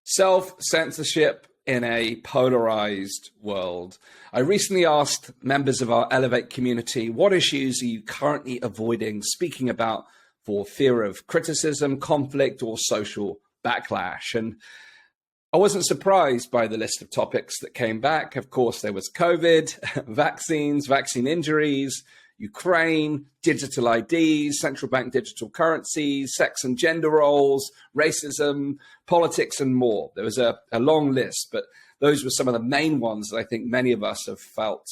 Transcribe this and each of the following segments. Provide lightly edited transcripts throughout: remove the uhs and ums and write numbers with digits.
Self-censorship in a polarized world. I recently asked members of our Elevate community, what issues are you currently avoiding speaking about for fear of criticism, conflict, or social backlash? And I wasn't surprised by the list of topics that came back. Of course, there was COVID, vaccines, vaccine injuries, Ukraine, digital IDs, central bank digital currencies, sex and gender roles, racism, politics, and more. There was a long list, but those were some of the main ones that I think many of us have felt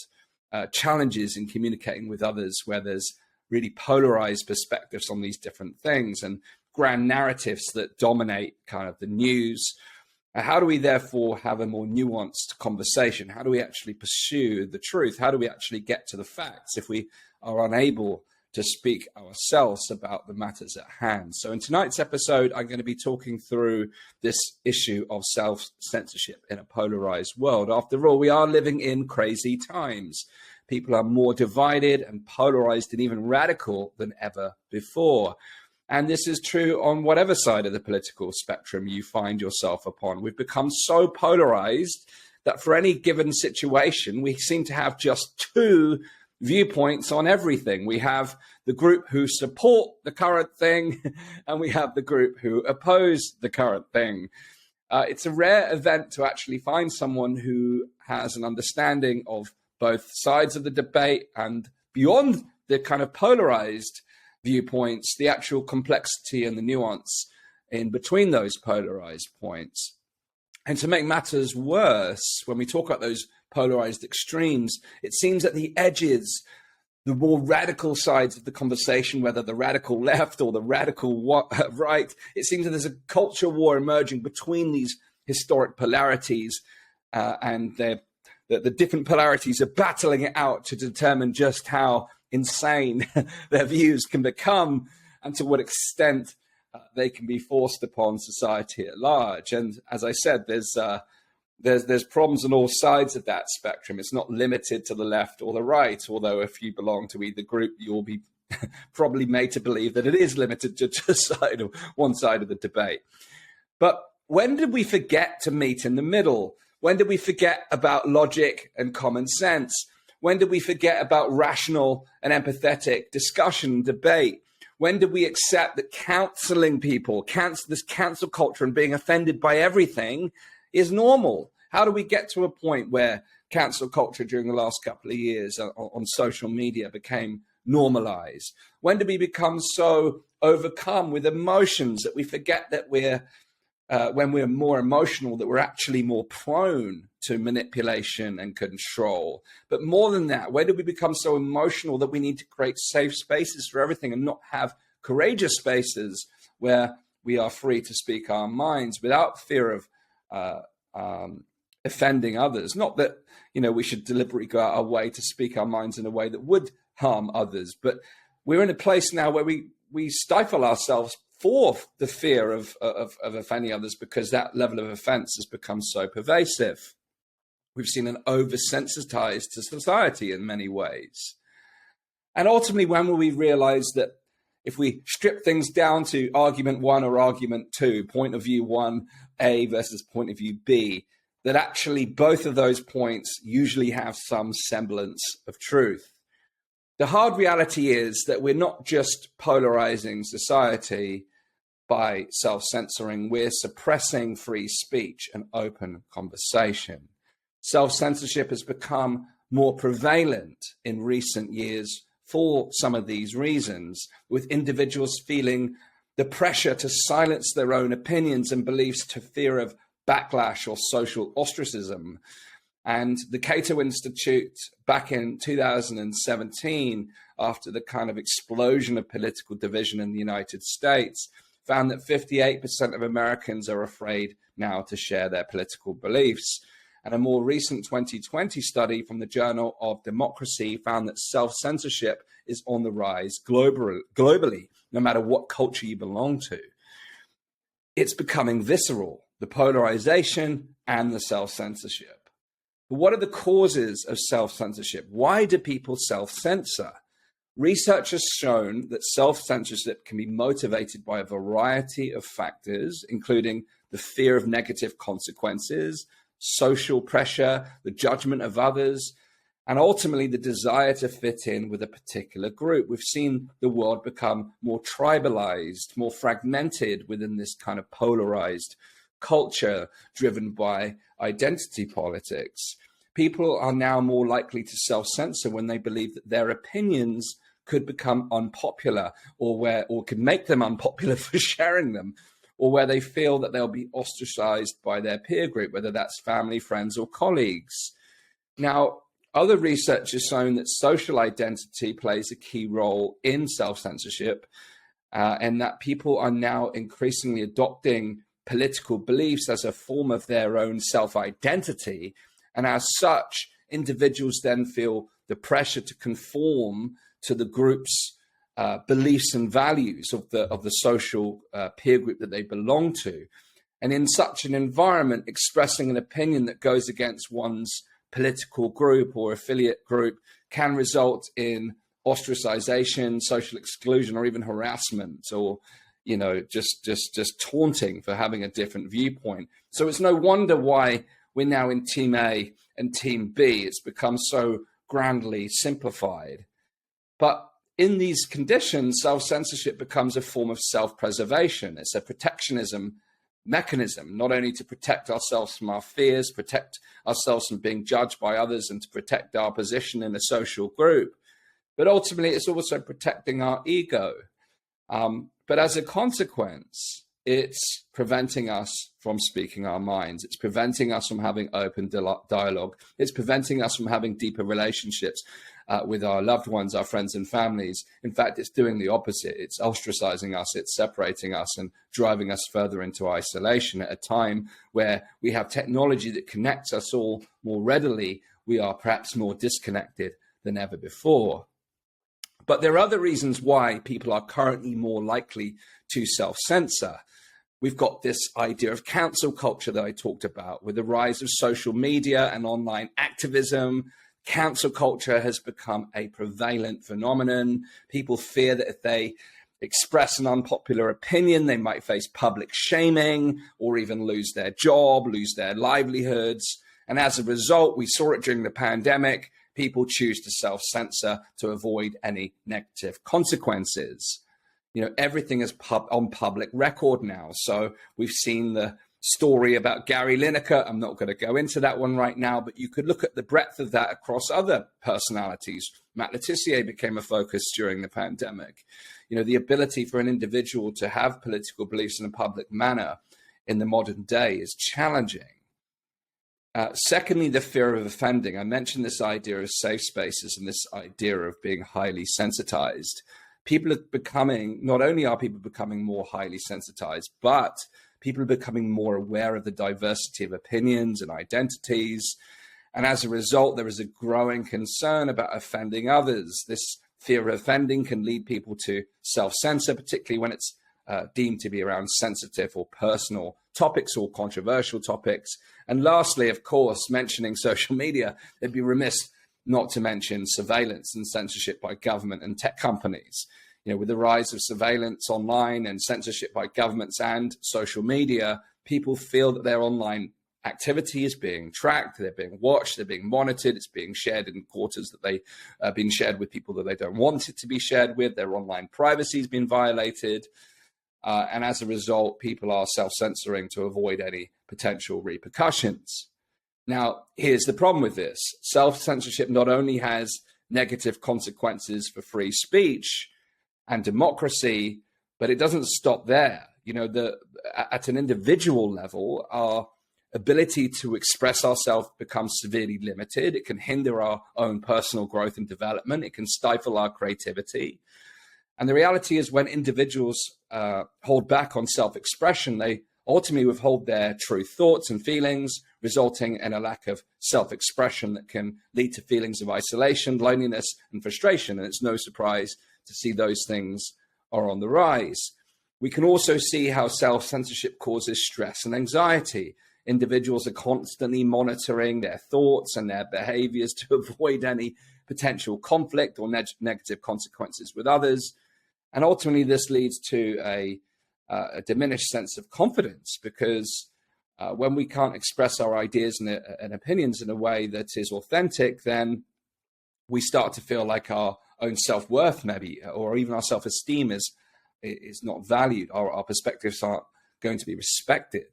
challenges in communicating with others, where there's really polarized perspectives on these different things and grand narratives that dominate kind of the news. How do we therefore have a more nuanced conversation? How do we actually pursue the truth? How do we actually get to the facts if we are unable to speak ourselves about the matters at hand? So in tonight's episode, I'm going to be talking through this issue of self-censorship in a polarized world. After all, we are living in crazy times. People are more divided and polarized and even radical than ever before. And this is true on whatever side of the political spectrum you find yourself upon. We've become so polarized that for any given situation, we seem to have just two viewpoints on everything. We have the group who support the current thing, and we have the group who oppose the current thing. It's a rare event to actually find someone who has an understanding of both sides of the debate and beyond the kind of polarized viewpoints, the actual complexity and the nuance in between those polarized points. And to make matters worse, when we talk about those polarized extremes, it seems at the edges, the more radical sides of the conversation, whether the radical left or the radical right, it seems that there's a culture war emerging between these historic polarities, and the different polarities are battling it out to determine just how insane their views can become and to what extent they can be forced upon society at large. And as I said, there's problems on all sides of that spectrum. It's not limited to the left or the right, although if you belong to either group, you'll be probably made to believe that it is limited to just one side of the debate. But when did we forget to meet in the middle? When did we forget about logic and common sense? When did we forget about rational and empathetic discussion, debate? When did we accept that counseling people, this cancel culture and being offended by everything is normal? How do we get to a point where cancel culture during the last couple of years on social media became normalized? When did we become so overcome with emotions that we forget that when we're more emotional, that we're actually more prone to manipulation and control? But more than that, where did we become so emotional that we need to create safe spaces for everything and not have courageous spaces where we are free to speak our minds without fear of offending others? Not that, we should deliberately go out our way to speak our minds in a way that would harm others, but we're in a place now where we stifle ourselves for the fear of offending others because that level of offense has become so pervasive. We've seen an oversensitized to society in many ways. And ultimately, when will we realize that if we strip things down to argument one or argument two, point of view 1A versus point of view B, that actually both of those points usually have some semblance of truth? The hard reality is that we're not just polarizing society by self-censoring, we're suppressing free speech and open conversation. Self-censorship has become more prevalent in recent years for some of these reasons, with individuals feeling the pressure to silence their own opinions and beliefs to fear of backlash or social ostracism. And the Cato Institute back in 2017, after the kind of explosion of political division in the United States, found that 58% of Americans are afraid now to share their political beliefs. And a more recent 2020 study from the Journal of Democracy found that self-censorship is on the rise globally, no matter what culture you belong to. It's becoming visceral, the polarization and the self-censorship. But what are the causes of self-censorship? Why do people self-censor? Research has shown that self-censorship can be motivated by a variety of factors, including the fear of negative consequences, social pressure, the judgment of others, and ultimately the desire to fit in with a particular group. We've seen the world become more tribalized, more fragmented within this kind of polarized culture driven by identity politics. People are now more likely to self-censor when they believe that their opinions could become unpopular, or could make them unpopular for sharing them, or where they feel that they'll be ostracized by their peer group, whether that's family, friends, or colleagues. Now, other research has shown that social identity plays a key role in self-censorship, and that people are now increasingly adopting political beliefs as a form of their own self-identity. And as such, individuals then feel the pressure to conform to the group's beliefs and values of the social peer group that they belong to. And in such an environment, expressing an opinion that goes against one's political group or affiliate group can result in ostracization, social exclusion, or even harassment, or just taunting for having a different viewpoint. So it's no wonder why we're now in Team A and Team B. It's become so grandly simplified. But in these conditions, self-censorship becomes a form of self-preservation. It's a protectionism mechanism, not only to protect ourselves from our fears, protect ourselves from being judged by others, and to protect our position in a social group, but ultimately it's also protecting our ego. But as a consequence, it's preventing us from speaking our minds. It's preventing us from having open dialogue. It's preventing us from having deeper relationships with our loved ones, our friends and families. In fact, it's doing the opposite. It's ostracizing us, it's separating us and driving us further into isolation. At a time where we have technology that connects us all more readily, we are perhaps more disconnected than ever before. But there are other reasons why people are currently more likely to self-censor. We've got this idea of cancel culture that I talked about. With the rise of social media and online activism, cancel culture has become a prevalent phenomenon. People fear that if they express an unpopular opinion, they might face public shaming or even lose their job, lose their livelihoods. And as a result, we saw it during the pandemic, people choose to self-censor to avoid any negative consequences. Everything is on public record now. So we've seen the story about Gary Lineker. I'm not going to go into that one right now, but you could look at the breadth of that across other personalities. Matt Letitia became a focus during the pandemic. The ability for an individual to have political beliefs in a public manner in the modern day is challenging. Secondly, the fear of offending. I mentioned this idea of safe spaces and this idea of being highly sensitized. Not only are people becoming more highly sensitized, but people are becoming more aware of the diversity of opinions and identities. And as a result, there is a growing concern about offending others. This fear of offending can lead people to self-censor, particularly when it's deemed to be around sensitive or personal topics or controversial topics. And lastly, of course, mentioning social media, it'd be remiss not to mention surveillance and censorship by government and tech companies. With the rise of surveillance online and censorship by governments and social media, people feel that their online activity is being tracked, they're being watched, they're being monitored, it's being shared in quarters that they being shared with people that they don't want it to be shared with, their online privacy has been violated. And as a result, people are self-censoring to avoid any potential repercussions. Now, here's the problem with this. Self-censorship not only has negative consequences for free speech and democracy, but it doesn't stop there. At an individual level, our ability to express ourselves becomes severely limited. It can hinder our own personal growth and development. It can stifle our creativity. And the reality is when individuals hold back on self-expression, they ultimately withhold their true thoughts and feelings, resulting in a lack of self-expression that can lead to feelings of isolation, loneliness, and frustration. And it's no surprise to see those things are on the rise. We can also see how self-censorship causes stress and anxiety. Individuals are constantly monitoring their thoughts and their behaviors to avoid any potential conflict or negative consequences with others. And ultimately, this leads to a a diminished sense of confidence, because when we can't express our ideas and opinions in a way that is authentic, then we start to feel like our own self-worth, maybe, or even our self-esteem is not valued. Our perspectives aren't going to be respected.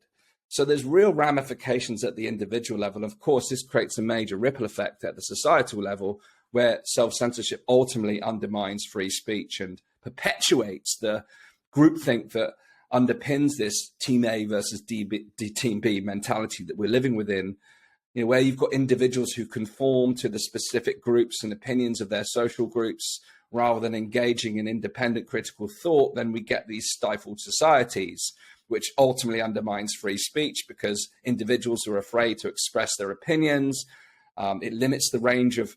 So there's real ramifications at the individual level. Of course, this creates a major ripple effect at the societal level, where self-censorship ultimately undermines free speech and perpetuates the groupthink that underpins this Team A versus Team B mentality that we're living within, where you've got individuals who conform to the specific groups and opinions of their social groups rather than engaging in independent critical thought. Then we get these stifled societies, which ultimately undermines free speech because individuals are afraid to express their opinions. It limits the range of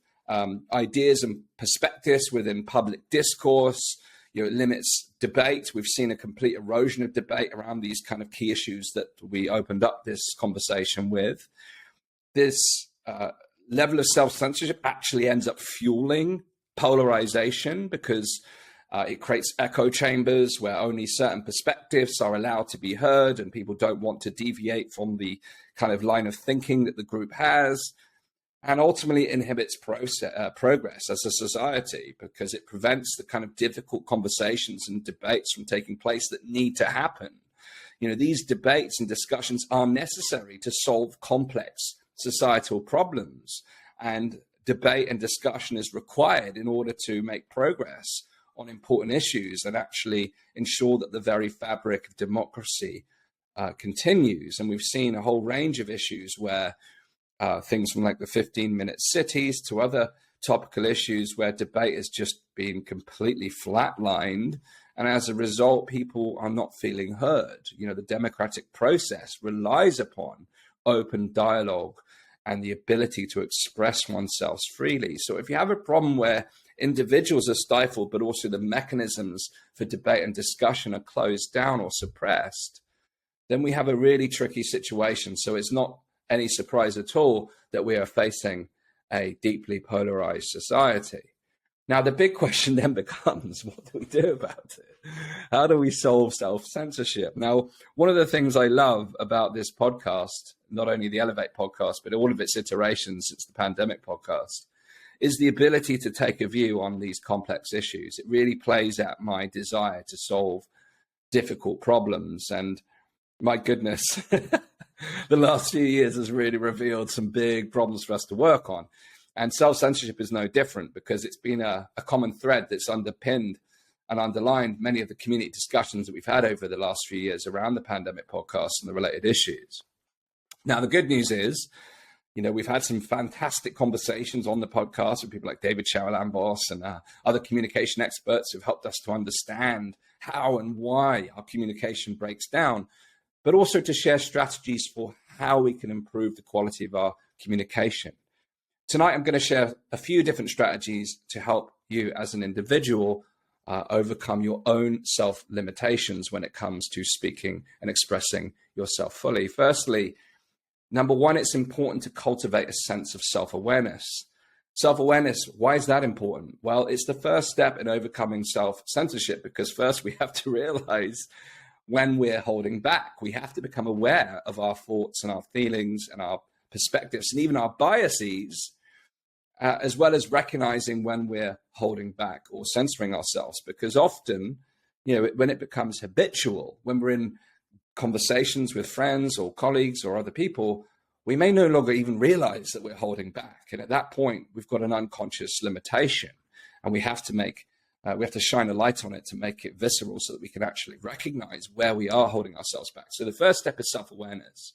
ideas and perspectives within public discourse. It limits debate. We've seen a complete erosion of debate around these kind of key issues that we opened up this conversation with. This level of self-censorship actually ends up fueling polarization, because it creates echo chambers where only certain perspectives are allowed to be heard and people don't want to deviate from the kind of line of thinking that the group has. And ultimately inhibits progress as a society, because it prevents the kind of difficult conversations and debates from taking place that need to happen. These debates and discussions are necessary to solve complex societal problems, and debate and discussion is required in order to make progress on important issues and actually ensure that the very fabric of democracy continues. And we've seen a whole range of issues where things from like the 15-minute cities to other topical issues where debate has just been completely flatlined. And as a result, people are not feeling heard. The democratic process relies upon open dialogue and the ability to express oneself freely. So if you have a problem where individuals are stifled, but also the mechanisms for debate and discussion are closed down or suppressed, then we have a really tricky situation. So it's not any surprise at all that we are facing a deeply polarized society. Now, the big question then becomes, what do we do about it? How do we solve self-censorship? Now, one of the things I love about this podcast, not only the Elevate podcast, but all of its iterations since the pandemic podcast, is the ability to take a view on these complex issues. It really plays at my desire to solve difficult problems. And my goodness, the last few years has really revealed some big problems for us to work on. And self-censorship is no different, because it's been a common thread that's underpinned and underlined many of the community discussions that we've had over the last few years around the pandemic podcast and the related issues. Now, the good news is, we've had some fantastic conversations on the podcast with people like David Shower-Lambos and other communication experts who've helped us to understand how and why our communication breaks down, but also to share strategies for how we can improve the quality of our communication. Tonight, I'm going to share a few different strategies to help you as an individual overcome your own self-limitations when it comes to speaking and expressing yourself fully. Firstly, number one, it's important to cultivate a sense of self-awareness. Self-awareness, why is that important? Well, it's the first step in overcoming self-censorship, because first we have to realize when we're holding back. We have to become aware of our thoughts and our feelings and our perspectives and even our biases, as well as recognizing when we're holding back or censoring ourselves. Because often, when it becomes habitual, when we're in conversations with friends or colleagues or other people, we may no longer even realize that we're holding back. And at that point, we've got an unconscious limitation, and we have to shine a light on it to make it visceral so that we can actually recognize where we are holding ourselves back. So the first step is self-awareness.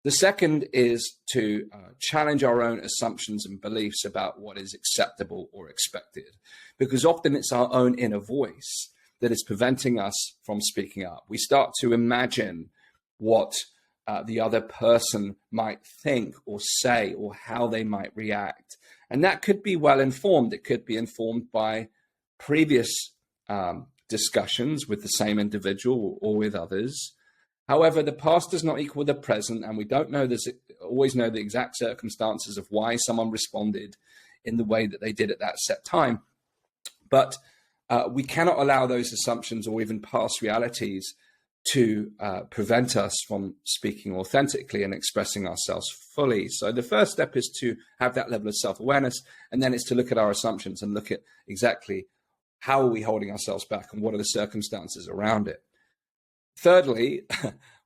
The second is to challenge our own assumptions and beliefs about what is acceptable or expected, because often it's our own inner voice that is preventing us from speaking up. We start to imagine what the other person might think or say or how they might react. And that could be well informed. It could be informed by previous discussions with the same individual or with others. However, the past does not equal the present, and we don't always know the exact circumstances of why someone responded in the way that they did at that set time. But we cannot allow those assumptions or even past realities to prevent us from speaking authentically and expressing ourselves fully. So the first step is to have that level of self-awareness, and then it's to look at our assumptions and look at exactly how are we holding ourselves back and what are the circumstances around it. Thirdly,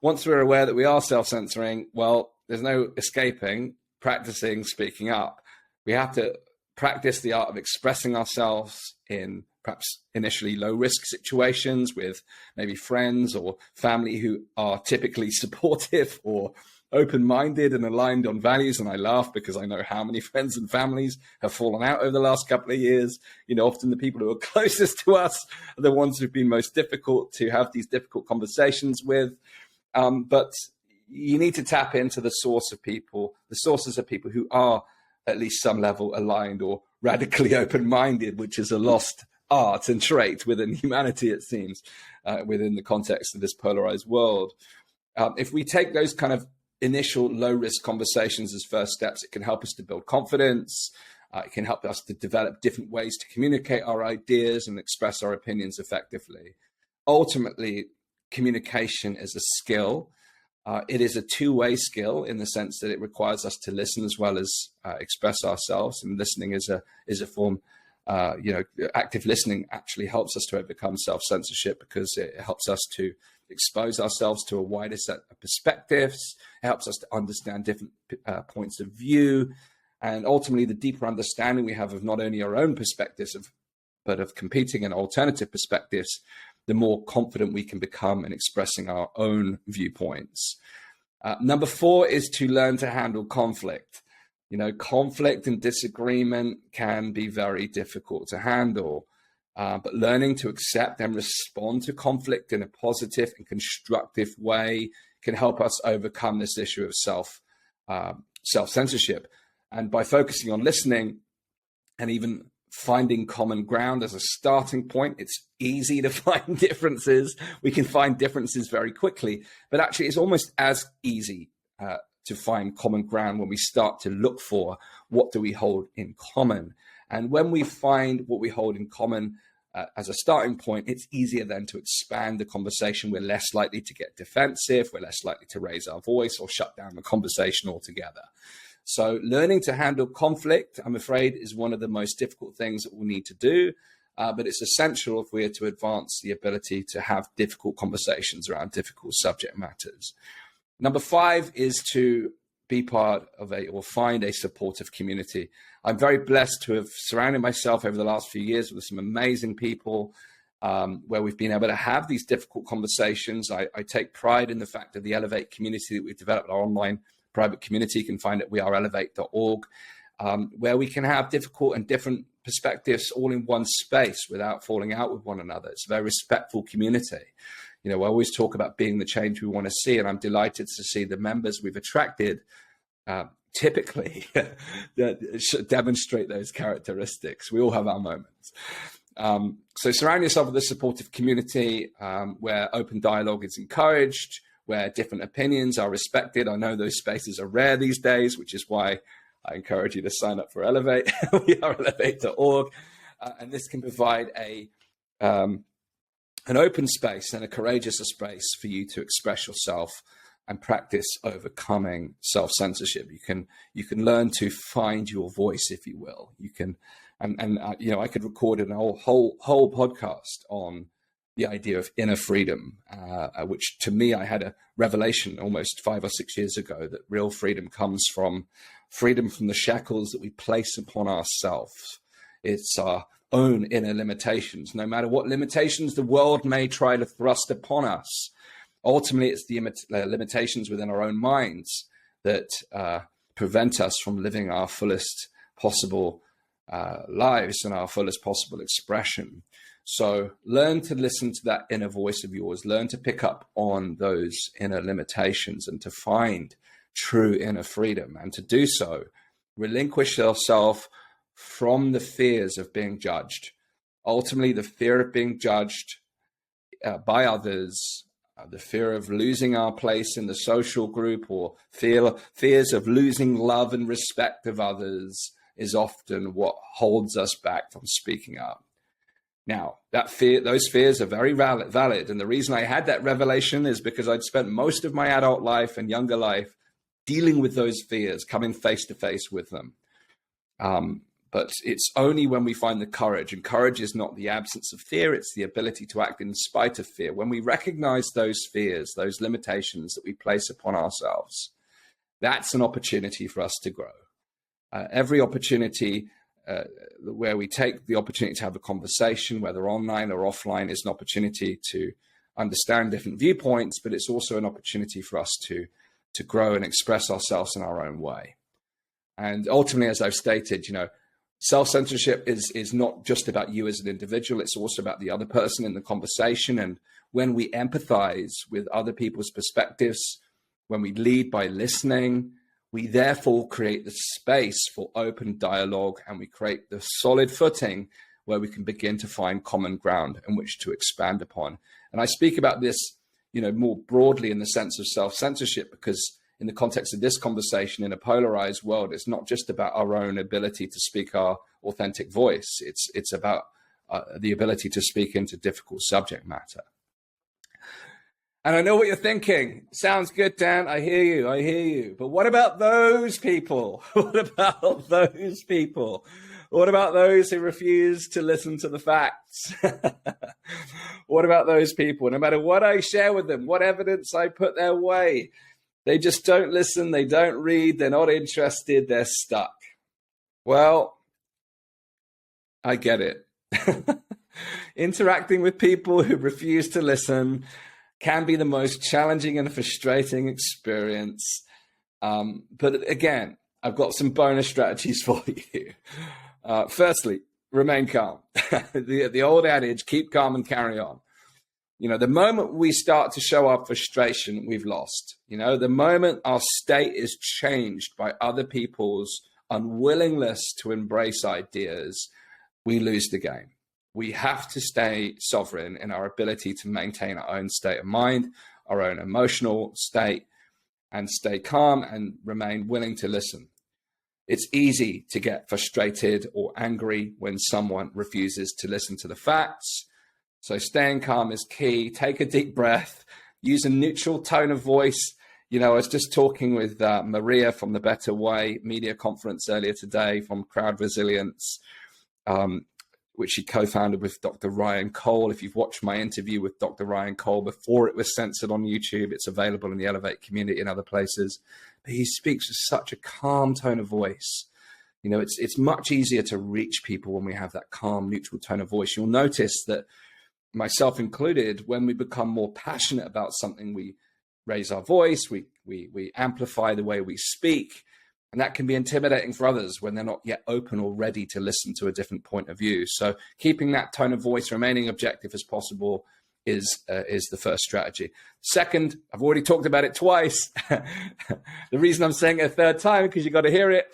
once we're aware that we are self-censoring, well, there's no escaping practicing speaking up. We have to practice the art of expressing ourselves in perhaps initially low-risk situations with maybe friends or family who are typically supportive or open-minded and aligned on values. And I laugh because I know how many friends and families have fallen out over the last couple of years. You know, often the people who are closest to us are the ones who've been most difficult to have these difficult conversations with. But you need to tap into the sources of people who are at least some level aligned or radically open-minded, which is a lost art and trait within humanity, it seems, within the context of this polarized world. If we take those kind of initial low-risk conversations as first steps, it can help us to build confidence. It can help us to develop different ways to communicate our ideas and express our opinions effectively. Ultimately, communication is a skill. It is a two-way skill in the sense that it requires us to listen as well as express ourselves. And listening is a form, active listening actually helps us to overcome self-censorship because it helps us to expose ourselves to a wider set of perspectives. It helps us to understand different points of view. And ultimately, the deeper understanding we have of not only our own perspectives, but of competing and alternative perspectives, the more confident we can become in expressing our own viewpoints. Number 4 is to learn to handle conflict. You know, conflict and disagreement can be very difficult to handle, but learning to accept and respond to conflict in a positive and constructive way can help us overcome this issue of self-censorship. And by focusing on listening and even finding common ground as a starting point, it's easy to find differences. We can find differences very quickly, but actually it's almost as easy to find common ground when we start to look for what do we hold in common. And when we find what we hold in common as a starting point, it's easier then to expand the conversation. We're less likely to get defensive. We're less likely to raise our voice or shut down the conversation altogether. So learning to handle conflict, I'm afraid, is one of the most difficult things that we'll need to do, but it's essential if we're to advance the ability to have difficult conversations around difficult subject matters. Number 5 is to be part of or find a supportive community. I'm very blessed to have surrounded myself over the last few years with some amazing people where we've been able to have these difficult conversations. I take pride in the fact that the Elevate community that we've developed, our online private community, you can find at weareelevate.org, where we can have difficult and different perspectives all in one space without falling out with one another. It's a very respectful community. You know, we always talk about being the change we want to see, and I'm delighted to see the members we've attracted typically demonstrate those characteristics. We all have our moments. So surround yourself with a supportive community where open dialogue is encouraged, where different opinions are respected. I know those spaces are rare these days, which is why I encourage you to sign up for Elevate, weareelevate.org. And this can provide an open space and a courageous space for you to express yourself and practice overcoming self-censorship. You can learn to find your voice, if you will. You can, I could record a whole podcast on the idea of inner freedom, which to me, I had a revelation almost 5 or 6 years ago that real freedom comes from freedom from the shackles that we place upon ourselves. It's our own inner limitations, no matter what limitations the world may try to thrust upon us. Ultimately, it's the limitations within our own minds that prevent us from living our fullest possible lives and our fullest possible expression. So learn to listen to that inner voice of yours, learn to pick up on those inner limitations and to find true inner freedom. And to do so, relinquish yourself from the fears of being judged. Ultimately, the fear of being judged by others, the fear of losing our place in the social group, or fears of losing love and respect of others is often what holds us back from speaking up. Now, those fears are very valid. And the reason I had that revelation is because I'd spent most of my adult life and younger life dealing with those fears, coming face to face with them. But it's only when we find the courage, and courage is not the absence of fear, it's the ability to act in spite of fear. When we recognize those fears, those limitations that we place upon ourselves, that's an opportunity for us to grow. Every opportunity where we take the opportunity to have a conversation, whether online or offline, is an opportunity to understand different viewpoints, but it's also an opportunity for us to grow and express ourselves in our own way. And ultimately, as I've stated, self-censorship is not just about you as an individual, it's also about the other person in the conversation. And when we empathize with other people's perspectives, when we lead by listening, we therefore create the space for open dialogue, and we create the solid footing where we can begin to find common ground in which to expand upon. And I speak about this, more broadly in the sense of self-censorship, because in the context of this conversation in a polarized world, it's not just about our own ability to speak our authentic voice. It's about the ability to speak into difficult subject matter. And I know what you're thinking. Sounds good, Dan. I hear you. But what about those people? What about those people? What about those who refuse to listen to the facts? What about those people? No matter what I share with them, what evidence I put their way, they just don't listen, they don't read, they're not interested, they're stuck. Well, I get it. Interacting with people who refuse to listen can be the most challenging and frustrating experience. But again, I've got some bonus strategies for you. Firstly, remain calm. The old adage, keep calm and carry on. The moment we start to show our frustration, we've lost. The moment our state is changed by other people's unwillingness to embrace ideas, we lose the game. We have to stay sovereign in our ability to maintain our own state of mind, our own emotional state, and stay calm and remain willing to listen. It's easy to get frustrated or angry when someone refuses to listen to the facts. So staying calm is key. Take a deep breath, use a neutral tone of voice. I was just talking with Maria from the Better Way media conference earlier today from Crowd Resilience, which she co-founded with Dr. Ryan Cole. If you've watched my interview with Dr. Ryan Cole before it was censored on YouTube, it's available in the Elevate community and other places. But he speaks with such a calm tone of voice. It's much easier to reach people when we have that calm, neutral tone of voice. You'll notice that, myself included, when we become more passionate about something, we raise our voice, we amplify the way we speak. And that can be intimidating for others when they're not yet open or ready to listen to a different point of view. So keeping that tone of voice, remaining objective as possible, is the first strategy. Second, I've already talked about it twice. The reason I'm saying it a third time, because you got to hear it.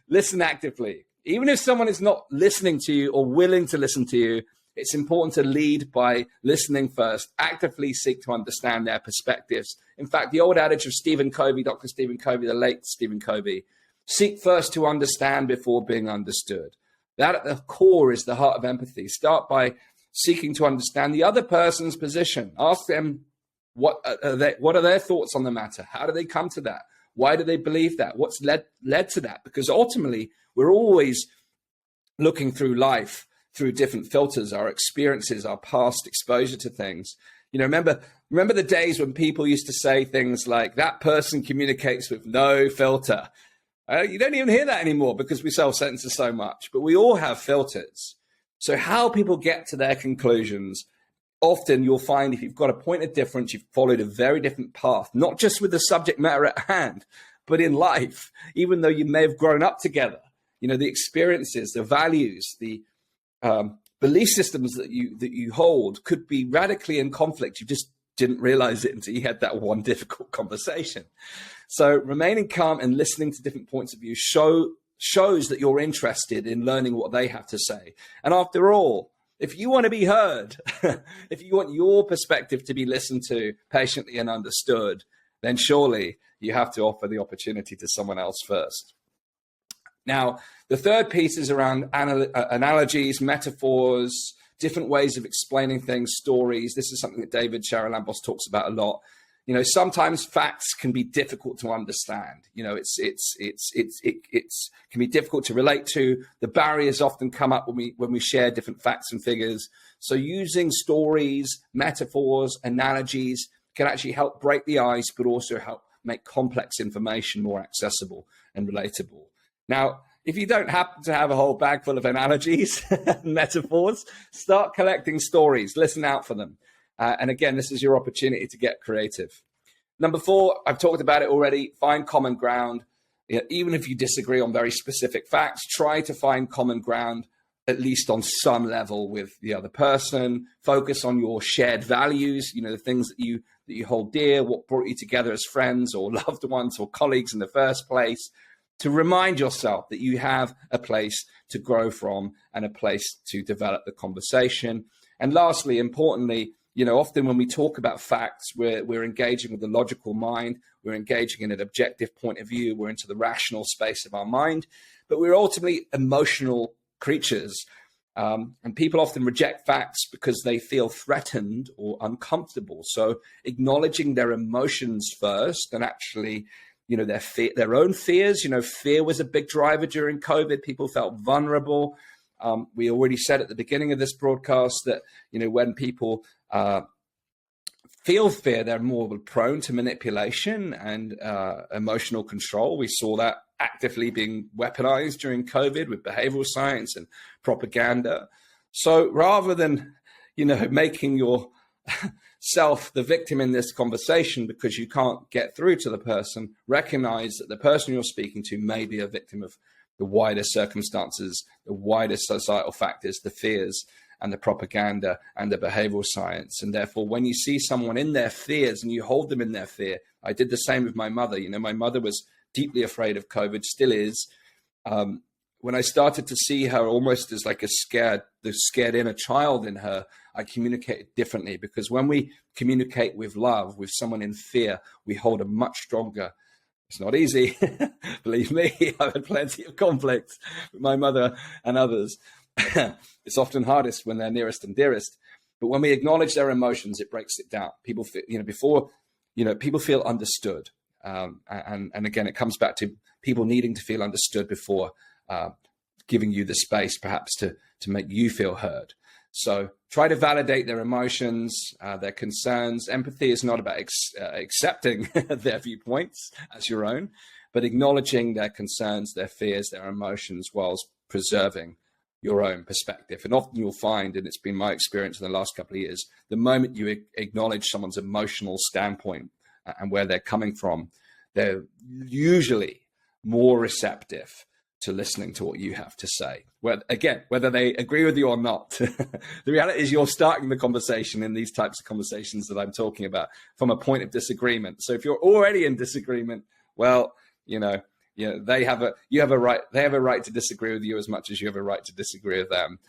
Listen actively. Even if someone is not listening to you or willing to listen to you, it's important to lead by listening first, actively seek to understand their perspectives. In fact, the old adage of Stephen Covey, Dr. Stephen Covey, the late Stephen Covey, seek first to understand before being understood. That at the core is the heart of empathy. Start by seeking to understand the other person's position. Ask them, what are their thoughts on the matter? How do they come to that? Why do they believe that? What's led to that? Because ultimately, we're always looking through life through different filters, our experiences, our past exposure to things. Remember the days when people used to say things like, that person communicates with no filter. You don't even hear that anymore because we self-censor so much, but we all have filters. So how people get to their conclusions, often you'll find if you've got a point of difference, you've followed a very different path, not just with the subject matter at hand, but in life, even though you may have grown up together. The experiences, the values, the belief systems that you hold could be radically in conflict. You just didn't realize it until you had that one difficult conversation. So remaining calm and listening to different points of view shows that you're interested in learning what they have to say. And after all, if you want to be heard, if you want your perspective to be listened to patiently and understood, then surely you have to offer the opportunity to someone else first. Now, the third piece is around analogies, metaphors, different ways of explaining things, stories. This is something that David Charalambos talks about a lot. You know, sometimes facts can be difficult to understand. You know, it can be difficult to relate to. The barriers often come up when we share different facts and figures. So using stories, metaphors, analogies can actually help break the ice, but also help make complex information more accessible and relatable. Now, if you don't happen to have a whole bag full of analogies, metaphors, start collecting stories, listen out for them. And again, this is your opportunity to get creative. Number 4, I've talked about it already, find common ground. You know, even if you disagree on very specific facts, try to find common ground, at least on some level, with the other person. Focus on your shared values, you know, the things that you hold dear, what brought you together as friends or loved ones or colleagues in the first place, to remind yourself that you have a place to grow from and a place to develop the conversation. And lastly, importantly, you know, often when we talk about facts, we're engaging with the logical mind, we're engaging in an objective point of view, we're into the rational space of our mind, but we're ultimately emotional creatures. And people often reject facts because they feel threatened or uncomfortable. So acknowledging their emotions first, and actually, you know, their own fears. You know, fear was a big driver during COVID. People felt vulnerable. We already said at the beginning of this broadcast that, you know, when people feel fear, they're more prone to manipulation and emotional control. We saw that actively being weaponized during COVID with behavioral science and propaganda. So rather than, you know, making yourself the victim in this conversation because you can't get through to the person, recognize that the person you're speaking to may be a victim of the wider circumstances, the wider societal factors, the fears and the propaganda and the behavioral science. And therefore, when you see someone in their fears and you hold them in their fear, I did the same with my mother. You know, my mother was deeply afraid of COVID, still is. When I started to see her almost as like the scared inner child in her, I communicated differently, because when we communicate with love, with someone in fear, we hold a much stronger. It's not easy. Believe me, I've had plenty of conflicts with my mother and others. It's often hardest when they're nearest and dearest. But when we acknowledge their emotions, it breaks it down. People feel, people feel understood. And again, it comes back to people needing to feel understood before giving you the space, perhaps, to make you feel heard. So try to validate their emotions, their concerns. Empathy is not about accepting their viewpoints as your own, but acknowledging their concerns, their fears, their emotions, whilst preserving your own perspective. And often you'll find, and it's been my experience in the last couple of years, the moment you acknowledge someone's emotional standpoint and where they're coming from, they're usually more receptive to listening to what you have to say. Whether they agree with you or not, the reality is you're starting the conversation in these types of conversations that I'm talking about from a point of disagreement. So if you're already in disagreement, well, they have a right to disagree with you as much as you have a right to disagree with them.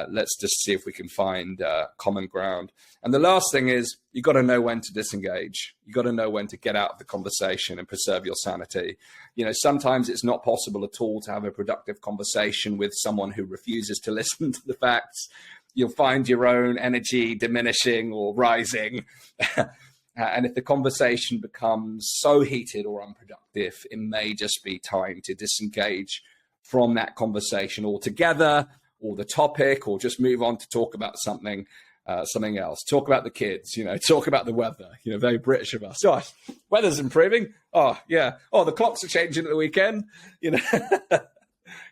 Let's just see if we can find common ground. And the last thing is, you got to know when to disengage. You got to know when to get out of the conversation and preserve your sanity. You know, sometimes it's not possible at all to have a productive conversation with someone who refuses to listen to the facts. You'll find your own energy diminishing or rising. And if the conversation becomes so heated or unproductive, it may just be time to disengage from that conversation altogether, or the topic, or just move on to talk about something else. Talk about the kids, talk about the weather, very British of us. Oh, weather's improving. Oh, yeah. Oh, the clocks are changing at the weekend. Yeah,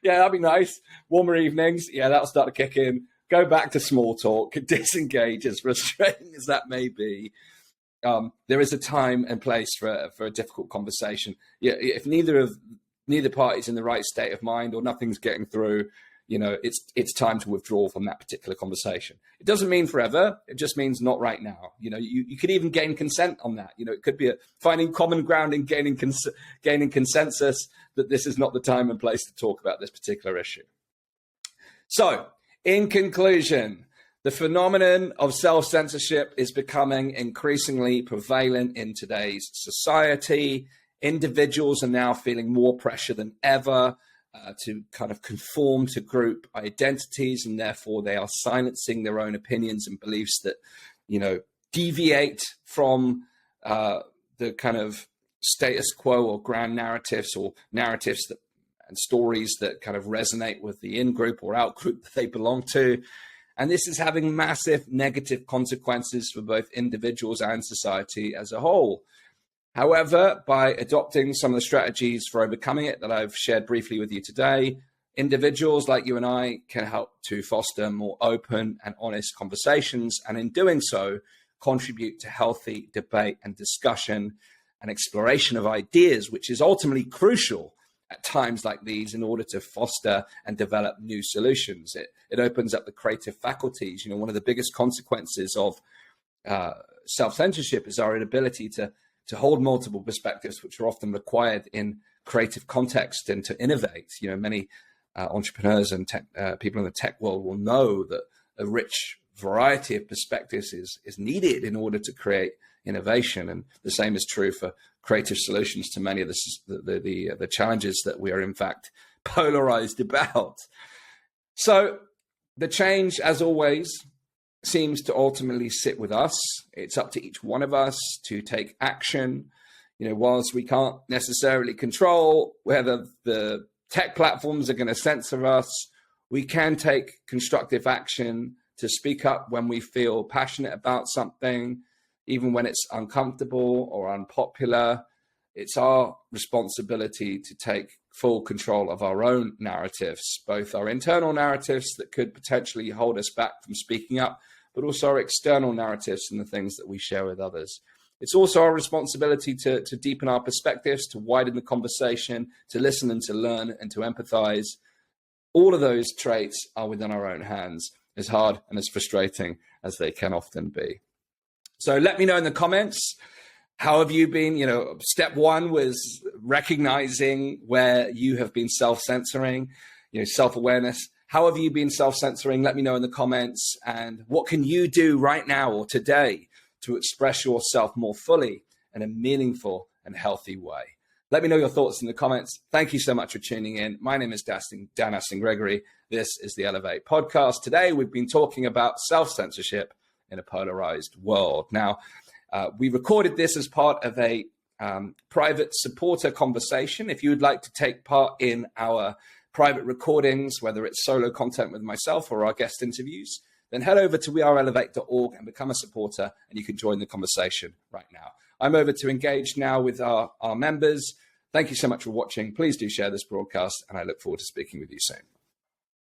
that'd be nice. Warmer evenings. Yeah, that'll start to kick in. Go back to small talk, disengage, as frustrating as that may be. There is a time and place for a difficult conversation. Yeah, if neither party's in the right state of mind, or nothing's getting through, it's time to withdraw from that particular conversation. It doesn't mean forever. It just means not right now. You could even gain consent on that. It could be finding common ground and gaining consensus that this is not the time and place to talk about this particular issue. So, in conclusion, the phenomenon of self-censorship is becoming increasingly prevalent in today's society. Individuals are now feeling more pressure than ever to kind of conform to group identities, and therefore they are silencing their own opinions and beliefs that, deviate from the kind of status quo or grand narratives, or narratives that and stories that kind of resonate with the in-group or out-group that they belong to. And this is having massive negative consequences for both individuals and society as a whole. However, by adopting some of the strategies for overcoming it that I've shared briefly with you today, individuals like you and I can help to foster more open and honest conversations, and in doing so, contribute to healthy debate and discussion and exploration of ideas, which is ultimately crucial at times like these in order to foster and develop new solutions. It opens up the creative faculties. One of the biggest consequences of self-censorship is our inability to hold multiple perspectives, which are often required in creative context and to innovate. Many entrepreneurs and people in the tech world will know that a rich variety of perspectives is needed in order to create innovation, and the same is true for creative solutions to many of the challenges that we are in fact polarized about. So the change, as always, seems to ultimately sit with us. It's up to each one of us to take action. Whilst we can't necessarily control whether the tech platforms are going to censor us, we can take constructive action to speak up when we feel passionate about something, even when it's uncomfortable or unpopular. It's our responsibility to take full control of our own narratives, both our internal narratives that could potentially hold us back from speaking up, but also our external narratives and the things that we share with others. It's also our responsibility to deepen our perspectives, to widen the conversation, to listen and to learn and to empathize. All of those traits are within our own hands, as hard and as frustrating as they can often be. So let me know in the comments, how have you been? Step one was recognizing where you have been self-censoring, self-awareness. How have you been self-censoring? Let me know in the comments. And what can you do right now or today to express yourself more fully in a meaningful and healthy way? Let me know your thoughts in the comments. Thank you so much for tuning in. My name is Dan Astin-Gregory. This is the Elevate podcast. Today, we've been talking about self-censorship in a polarized world. Now, we recorded this as part of a private supporter conversation. If you would like to take part in our private recordings, whether it's solo content with myself or our guest interviews, then head over to weareelevate.org and become a supporter, and you can join the conversation right now. I'm over to engage now with our members. Thank you so much for watching. Please do share this broadcast, and I look forward to speaking with you soon.